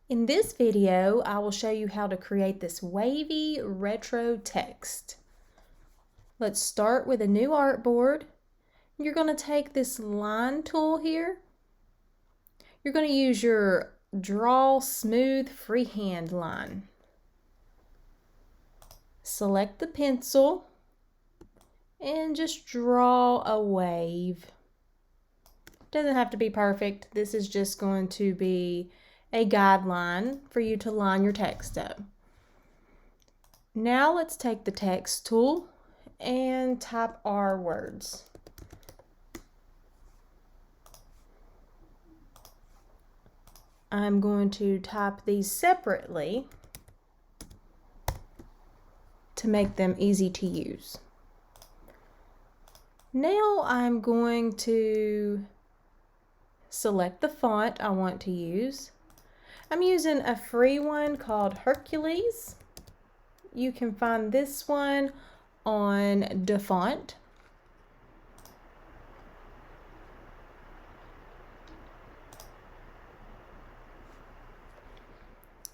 In this video, I will show you how to create this wavy retro text. Let's start with a new artboard. You're going to take this line tool here. You're going to use your Draw Smooth Freehand line. Select the pencil and just draw a wave. Doesn't have to be perfect. This is just going to be a guideline for you to line your text up. Now let's take the text tool and type our words. I'm going to type these separately to make them easy to use. Now I'm going to select the font I want to use. I'm using a free one called Hercules. You can find this one on DaFont.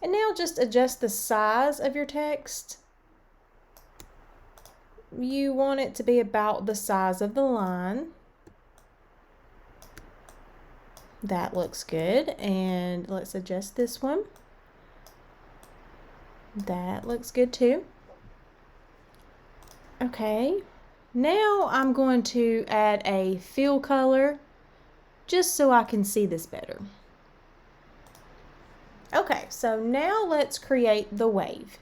And now just adjust the size of your text. You want it to be about the size of the line. That looks good. And let's adjust this one. That looks good too. Okay, now I'm going to add a fill color just so I can see this better. Okay, so now let's create the wave.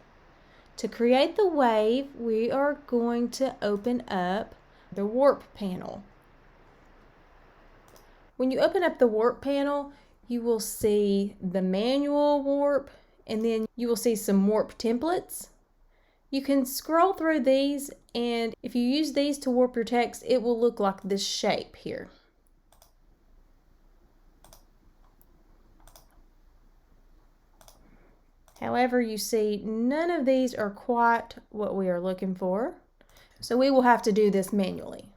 To create the wave, we are going to open up the warp panel. When you open up the warp panel, you will see the manual warp, and then you will see some warp templates. You can scroll through these, and if you use these to warp your text, it will look like this shape here. However, you see none of these are quite what we are looking for, so we will have to do this manually.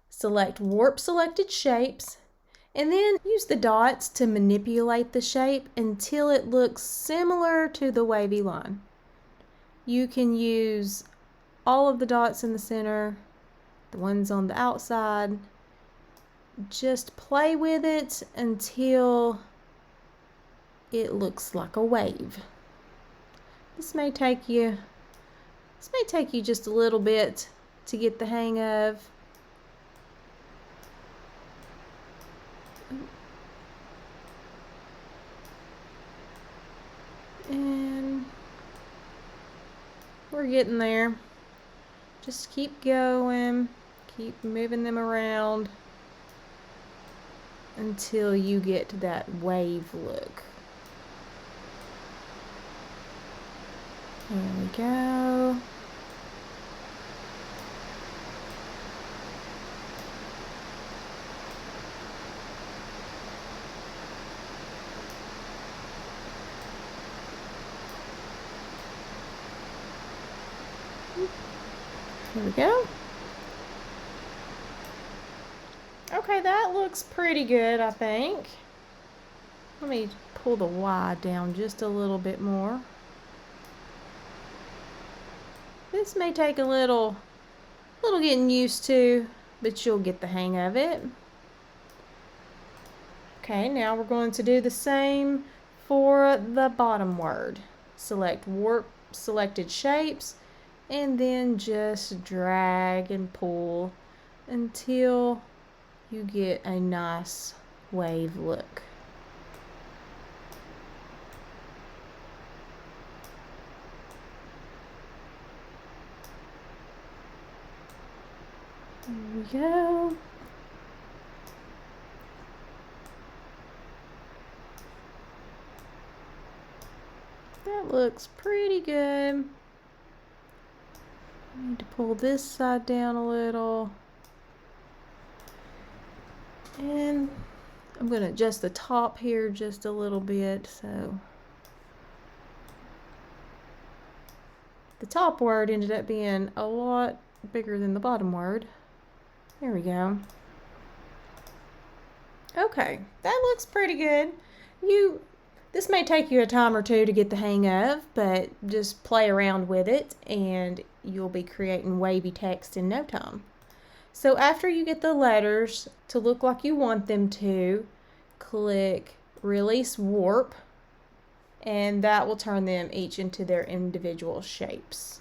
Select Warp Selected Shapes, and then use the dots to manipulate the shape until it looks similar to the wavy line. You can use all of the dots in the center, the ones on the outside. Just play with it until it looks like a wave. This may take you just a little bit to get the hang of. And we're getting there. Just keep going, keep moving them around until you get to that wave look. There we go. Here we go. Okay, that looks pretty good, I think. Let me pull the Y down just a little bit more. This may take a little getting used to, but you'll get the hang of it. Okay, now we're going to do the same for the bottom word. Select Warp Selected Shapes, and then just drag and pull until you get a nice wave look. There we go. That looks pretty good. I need to pull this side down a little. And I'm going to adjust the top here just a little bit. So the top word ended up being a lot bigger than the bottom word. There we go. Okay, that looks pretty good. This may take you a time or two to get the hang of, but just play around with it and you'll be creating wavy text in no time. So after you get the letters to look like you want them to, click Release Warp, and that will turn them each into their individual shapes.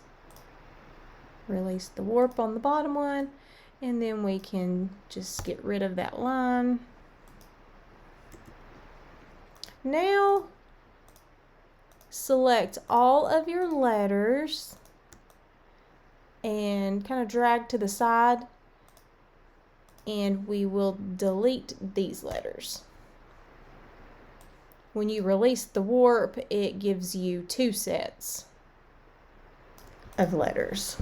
Release the warp on the bottom one, and then we can just get rid of that line. Now select all of your letters and kind of drag to the side, and we will delete these letters. When you release the warp, it gives you 2 sets of letters.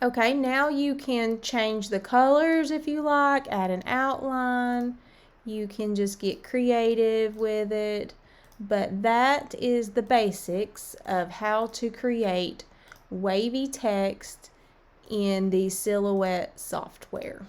Okay, now you can change the colors if you like, add an outline. You can just get creative with it. But that is the basics of how to create wavy text in the Silhouette software.